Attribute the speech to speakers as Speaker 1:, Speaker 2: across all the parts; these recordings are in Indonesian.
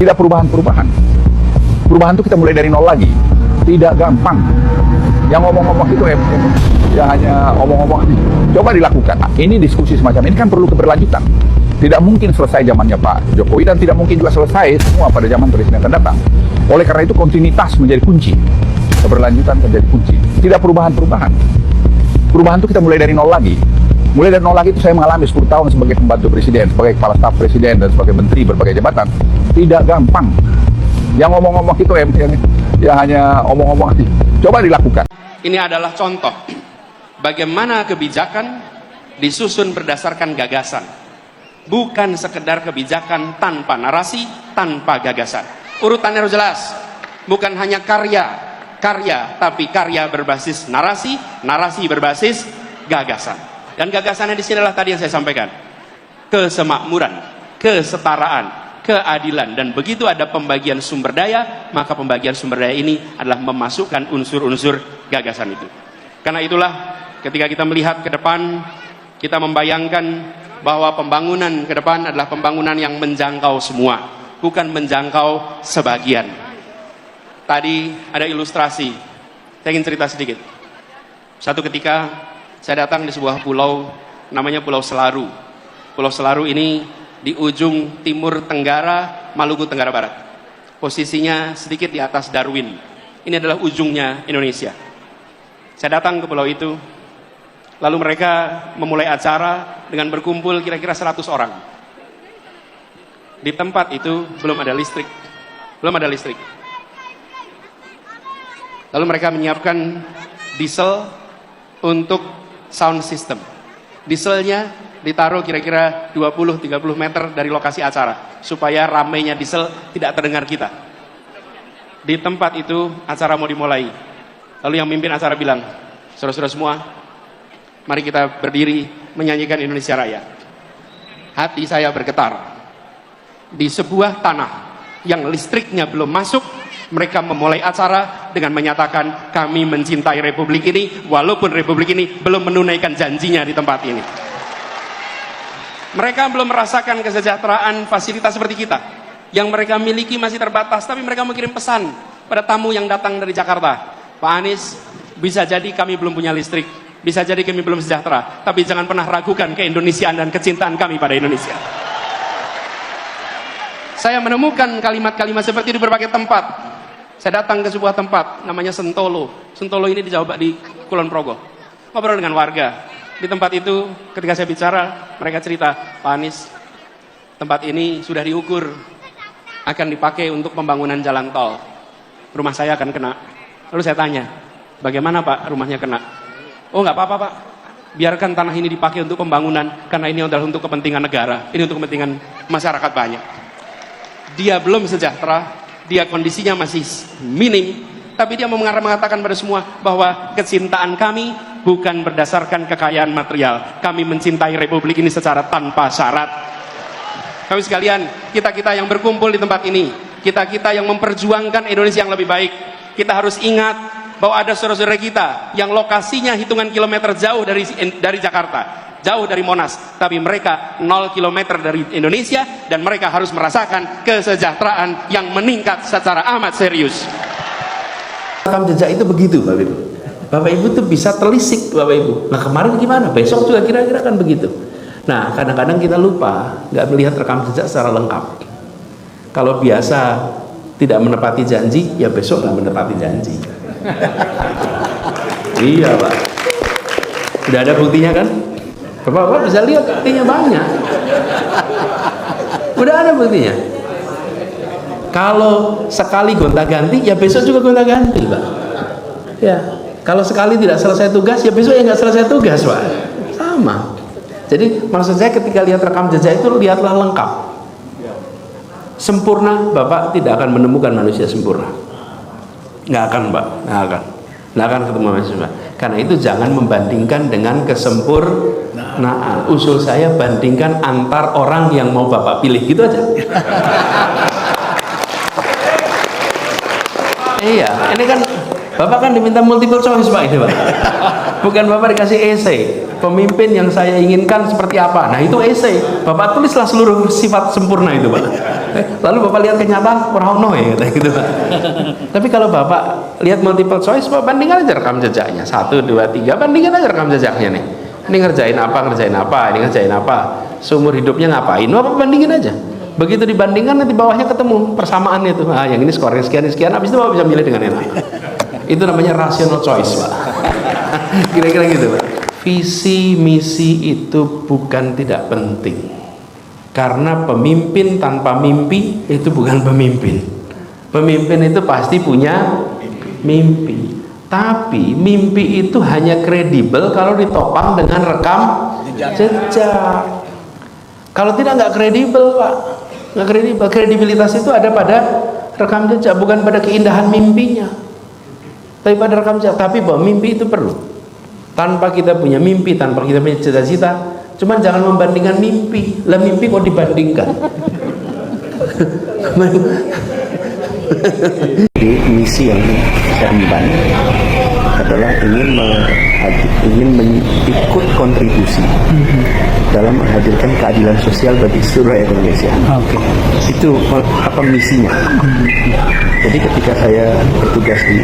Speaker 1: Tidak perubahan-perubahan. Perubahan itu kita mulai dari nol lagi. Tidak gampang. Yang ngomong-ngomong itu ya hanya omong-omong. Coba dilakukan. Nah, ini diskusi semacam ini kan perlu keberlanjutan. Tidak mungkin selesai zamannya Pak Jokowi dan tidak mungkin juga selesai semua pada zaman presiden akan datang. Oleh karena itu kontinuitas menjadi kunci. Keberlanjutan menjadi kunci. Tidak perubahan-perubahan. Perubahan itu kita mulai dari nol lagi. Mulai dari nol lagi itu saya mengalami 10 tahun sebagai pembantu presiden, sebagai kepala staf presiden, dan sebagai menteri berbagai jabatan. Tidak gampang. Yang ngomong-ngomong itu yang hanya omong-omong. Coba dilakukan.
Speaker 2: Ini adalah contoh bagaimana kebijakan disusun berdasarkan gagasan. Bukan sekedar kebijakan tanpa narasi, tanpa gagasan. Urutannya harus jelas. Bukan hanya karya, tapi karya berbasis narasi, narasi berbasis gagasan. Dan gagasannya di sini adalah tadi yang saya sampaikan. Kesemakmuran, kesetaraan, keadilan. Dan begitu ada pembagian sumber daya, maka pembagian sumber daya ini adalah memasukkan unsur-unsur gagasan itu. Karena itulah ketika kita melihat ke depan, kita membayangkan bahwa pembangunan ke depan adalah pembangunan yang menjangkau semua, bukan menjangkau sebagian. Tadi ada ilustrasi, saya ingin cerita sedikit. Satu ketika saya datang di sebuah pulau, namanya Pulau Selaru. Pulau Selaru ini di ujung timur tenggara Maluku Tenggara Barat. Posisinya sedikit di atas Darwin. Ini adalah ujungnya Indonesia. Saya datang ke pulau itu, lalu mereka memulai acara dengan berkumpul kira-kira 100 orang. Di tempat itu belum ada listrik. Belum ada listrik. Lalu mereka menyiapkan diesel untuk sound system. Dieselnya ditaruh kira-kira 20-30 meter dari lokasi acara supaya ramainya diesel tidak terdengar kita. Di tempat itu acara mau dimulai. Lalu yang mimpin acara bilang, saudara-saudara semua, mari kita berdiri menyanyikan Indonesia Raya. Hati saya bergetar. Di sebuah tanah yang listriknya belum masuk, mereka memulai acara dengan menyatakan kami mencintai Republik ini walaupun Republik ini belum menunaikan janjinya di tempat ini. Mereka belum merasakan kesejahteraan fasilitas seperti kita. Yang mereka miliki masih terbatas, tapi mereka mengirim pesan pada tamu yang datang dari Jakarta. Pak Anies, bisa jadi kami belum punya listrik, bisa jadi kami belum sejahtera, tapi jangan pernah ragukan keindonesiaan dan kecintaan kami pada Indonesia. Saya menemukan kalimat-kalimat seperti itu di berbagai tempat. Saya datang ke sebuah tempat namanya Sentolo. Sentolo ini di Jawa, di Kulon Progo. Ngobrol dengan warga. Di tempat itu ketika saya bicara, mereka cerita, Pak Anies, tempat ini sudah diukur akan dipakai untuk pembangunan jalan tol. Rumah saya akan kena. Lalu saya tanya, bagaimana Pak rumahnya kena? Oh nggak apa-apa Pak, biarkan tanah ini dipakai untuk pembangunan, karena ini adalah untuk kepentingan negara, ini untuk kepentingan masyarakat banyak. Dia belum sejahtera, dia kondisinya masih minim, tapi dia mengatakan pada semua bahwa kecintaan kami bukan berdasarkan kekayaan material. Kami mencintai Republik ini secara tanpa syarat. Kami sekalian, kita-kita yang berkumpul di tempat ini, kita-kita yang memperjuangkan Indonesia yang lebih baik, kita harus ingat bahwa ada saudara-saudara kita yang lokasinya hitungan kilometer jauh dari Jakarta, jauh dari Monas, tapi mereka 0 kilometer dari Indonesia, dan mereka harus merasakan kesejahteraan yang meningkat secara amat serius.
Speaker 3: Rekam jejak itu begitu Bapak Ibu. Bapak Ibu tuh bisa telisik Bapak Ibu. Nah kemarin gimana? Besok juga kira-kira kan begitu. Nah kadang-kadang kita lupa nggak melihat rekam jejak secara lengkap. Kalau biasa tidak menepati janji, ya besok nggak menepati janji. Iya Pak. Sudah ada buktinya kan? Bapak bisa lihat buktinya banyak. Udah ada buktinya. Kalau sekali gonta-ganti, ya besok juga gonta-ganti Pak. Ya. Kalau sekali tidak selesai tugas, ya besok ya nggak selesai tugas Pak. Sama. Jadi maksud saya ketika lihat rekam jejak itu lihatlah lengkap. Sempurna, Bapak tidak akan menemukan manusia sempurna. Nggak akan Pak, nggak akan ketemu manusia. Karena itu jangan membandingkan dengan kesempurnaan. Usul saya bandingkan antar orang yang mau Bapak pilih, gitu aja. Iya, ini kan Bapak kan diminta multiple choice Pak, ini Pak. Bukan Bapak dikasih esai. Pemimpin yang saya inginkan seperti apa? Nah itu esai. Bapak tulislah seluruh sifat sempurna itu Pak. Lalu Bapak lihat kenyataan orang ono ya kata gitu. Tapi kalau Bapak lihat multiple choice, Bapak bandingkan aja rekam jejaknya. 1, 2, 3, bandingkan aja rekam jejaknya nih. Ini ngerjain apa, ini ngerjain apa. Seumur hidupnya ngapain? Bapak bandingin aja. Begitu dibandingkan nanti bawahnya ketemu persamaan itu. Ah, yang ini skornya sekian, habis itu Bapak bisa milih dengan enak. Itu namanya rational choice, Pak. Kira-kira gitu, Pak. Visi misi itu bukan tidak penting. Karena pemimpin tanpa mimpi itu bukan pemimpin. Pemimpin itu pasti punya mimpi. Tapi mimpi itu hanya kredibel kalau ditopang dengan rekam jejak. Kalau tidak nggak kredibel, Pak. Nggak kredibel. Kredibilitas itu ada pada rekam jejak, bukan pada keindahan mimpinya. Tapi pada rekam jejak. Tapi bahwa mimpi itu perlu. Tanpa kita punya mimpi, tanpa kita punya cita-cita, cuman jangan membandingkan mimpi. Lah mimpi kok dibandingkan?
Speaker 4: Jadi misi yang saya emban adalah ingin ikut kontribusi dalam menghadirkan keadilan sosial bagi seluruh rakyat Indonesia. Itu apa misinya. Jadi ketika saya bertugas di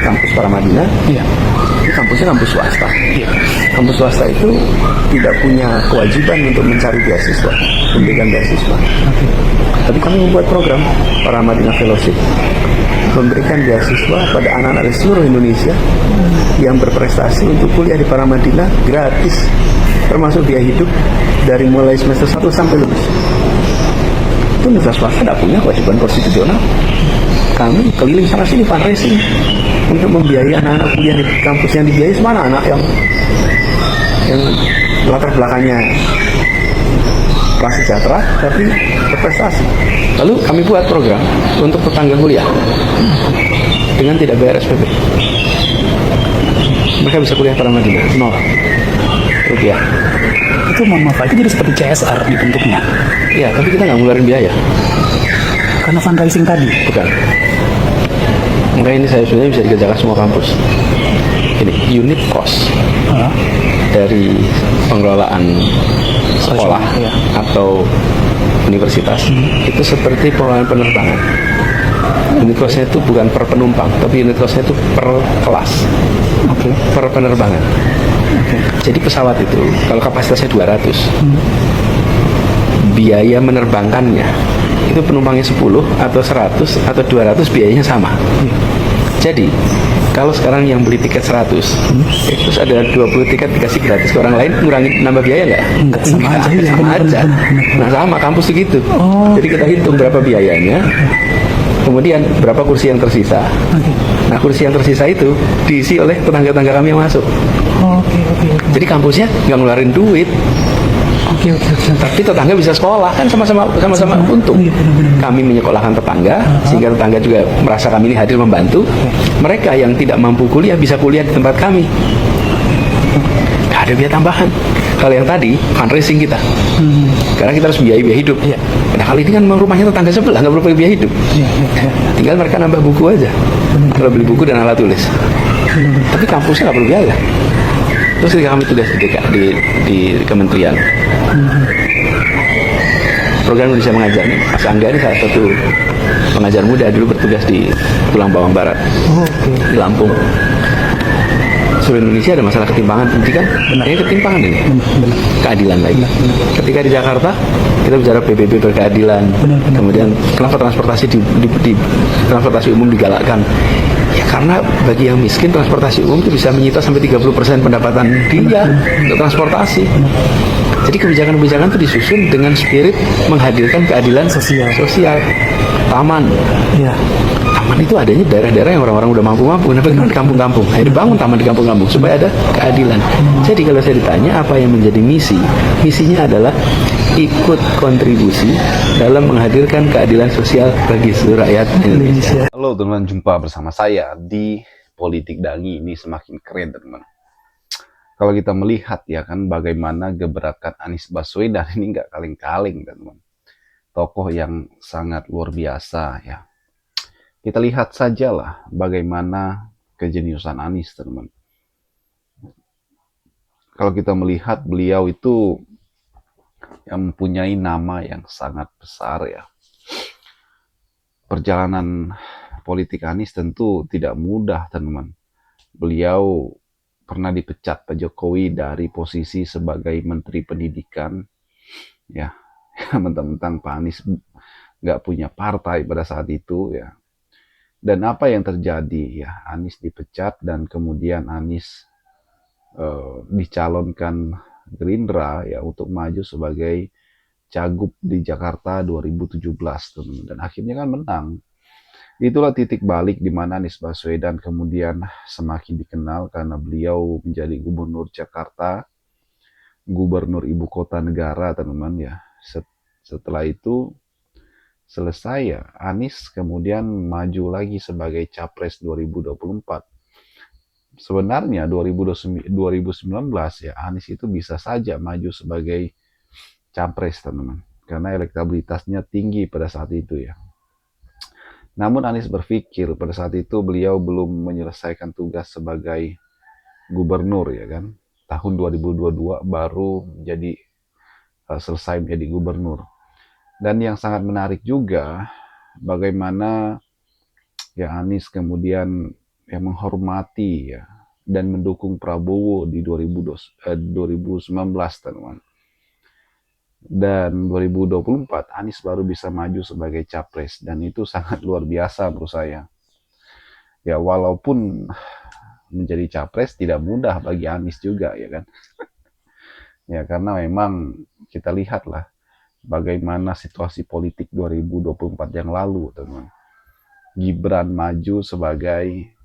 Speaker 4: kampus Paramadina, itu kampusnya kampus swasta. Kampus swasta itu tidak punya kewajiban untuk mencari beasiswa, memberikan beasiswa. Tapi kami membuat program Paramadina Fellowship, memberikan beasiswa pada anak-anak dari seluruh Indonesia yang berprestasi untuk kuliah di Paramadina gratis, termasuk biaya hidup dari mulai semester 1 sampai lulus. Itu universitas swasta tidak punya kewajiban konstitusional. Kami keliling sana sini fundraising untuk membiayai anak-anak kuliah di kampus yang dibiayai semana anak yang latar belakangnya kelas sejahtera tapi berprestasi. Lalu kami buat program untuk tetangga kuliah dengan tidak bayar SPP. Mereka bisa kuliah Paramadina 0 rupiah.
Speaker 5: Itu memanfaatkan jadi seperti CSR dibentuknya.
Speaker 4: Ya, tapi kita nggak ngeluarin biaya.
Speaker 5: Karena fundraising tadi.
Speaker 4: Bukan. Maka ini saya sebenarnya bisa dikerjakan semua kampus. Ini unit cost dari pengelolaan sekolah atau universitas itu seperti pengelolaan penerbangan. Unit costnya itu bukan per penumpang, tapi unit costnya itu per kelas, per penerbangan. Jadi pesawat itu kalau kapasitasnya 200, biaya menerbangkannya itu penumpangnya 10 atau 100 atau 200 biayanya sama. Jadi kalau sekarang yang beli tiket 100 terus ada 20 tiket dikasih gratis ke orang lain, ngurangi nambah biaya nggak?
Speaker 5: Enggak, sama aja.
Speaker 4: Sama aja. Nah sama kampus begitu. Jadi kita hitung berapa biayanya, kemudian berapa kursi yang tersisa. Nah kursi yang tersisa itu diisi oleh tetangga-tetangga kami yang masuk. Jadi kampusnya nggak ngeluarin duit. Tapi tetangga bisa sekolah, kan sama-sama untung. Kami menyekolahkan tetangga, sehingga tetangga juga merasa kami ini hadir membantu. Mereka yang tidak mampu kuliah bisa kuliah di tempat kami. Gak ada biaya tambahan. Kalau yang tadi fundraising kita, karena kita harus biaya hidup. Nah kali ini kan rumahnya tetangga sebelah, nggak perlu biaya hidup. Tinggal mereka nambah buku aja. Kalau beli buku dan alat tulis. Tapi kampusnya nggak perlu biaya. Terus ketika kami tugas di kementerian, program Indonesia Mengajar, Mas Angga ini salah satu pengajar muda, dulu bertugas di Tulang Bawang Barat, di Lampung. Seluruh Indonesia ada masalah ketimpangan pendidikan, ini ketimpangan ini, keadilan lagi. Ketika di Jakarta, kita bicara PBB berkeadilan, kemudian kenapa transportasi transportasi umum digalakkan? Ya karena bagi yang miskin transportasi umum itu bisa menyita sampai 30% pendapatan dia untuk transportasi. Jadi kebijakan-kebijakan itu disusun dengan spirit menghadirkan keadilan sosial. Taman. Taman itu adanya di daerah-daerah yang orang-orang udah mampu-mampu. Kenapa di kampung-kampung? Ayo dibangun taman di kampung-kampung supaya ada keadilan. Jadi kalau saya ditanya apa yang menjadi misi, misinya adalah ikut kontribusi dalam menghadirkan keadilan sosial bagi seluruh rakyat Indonesia.
Speaker 6: Halo teman-teman, jumpa bersama saya di Politik Dangi. Ini semakin keren teman. Kalau kita melihat ya kan bagaimana gebrakan Anies Baswedan ini nggak kaleng-kaleng teman. Tokoh yang sangat luar biasa ya. Kita lihat sajalah bagaimana kejeniusan Anies teman. Kalau kita melihat beliau itu yang mempunyai nama yang sangat besar ya. Perjalanan politik Anies tentu tidak mudah, teman-teman. Beliau pernah dipecat Pak Jokowi dari posisi sebagai Menteri Pendidikan, ya. Mentang-mentang Pak Anies nggak punya partai pada saat itu, ya. Dan apa yang terjadi, ya? Anies dipecat dan kemudian Anies dicalonkan Gerindra ya untuk maju sebagai Cagup di Jakarta 2017, teman-teman. Dan akhirnya kan menang. Itulah titik balik di mana Anies Baswedan kemudian semakin dikenal karena beliau menjadi gubernur Jakarta, gubernur ibu kota negara, teman-teman ya. Setelah itu selesai ya, Anies kemudian maju lagi sebagai Capres 2024. Sebenarnya 2019 ya, Anies itu bisa saja maju sebagai Capres, teman-teman. Karena elektabilitasnya tinggi pada saat itu ya. Namun Anies berpikir pada saat itu beliau belum menyelesaikan tugas sebagai gubernur ya kan. Tahun 2022 baru menjadi selesai menjadi gubernur. Dan yang sangat menarik juga bagaimana ya Anies kemudian yang menghormati ya dan mendukung Prabowo di 2019, teman-teman. Dan 2024 Anies baru bisa maju sebagai capres dan itu sangat luar biasa menurut saya. Ya walaupun menjadi capres tidak mudah bagi Anies juga ya kan. Ya karena memang kita lihatlah bagaimana situasi politik 2024 yang lalu, teman. Gibran maju sebagai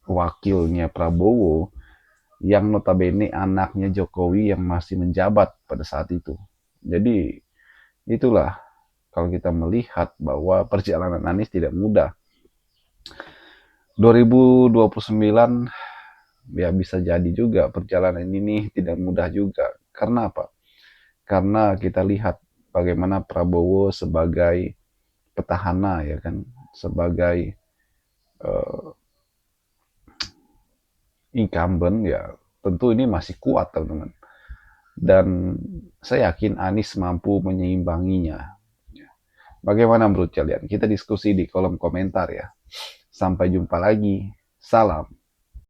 Speaker 6: wakilnya Prabowo yang notabene anaknya Jokowi yang masih menjabat pada saat itu. Jadi itulah kalau kita melihat bahwa perjalanan Anies tidak mudah. 2029 ya bisa jadi juga perjalanan ini tidak mudah juga. Karena apa? Karena kita lihat bagaimana Prabowo sebagai petahana ya kan, sebagai incumbent ya tentu ini masih kuat, teman-teman. Dan saya yakin Anies mampu menyeimbanginya. Bagaimana menurut kalian? Kita diskusi di kolom komentar ya. Sampai jumpa lagi. Salam.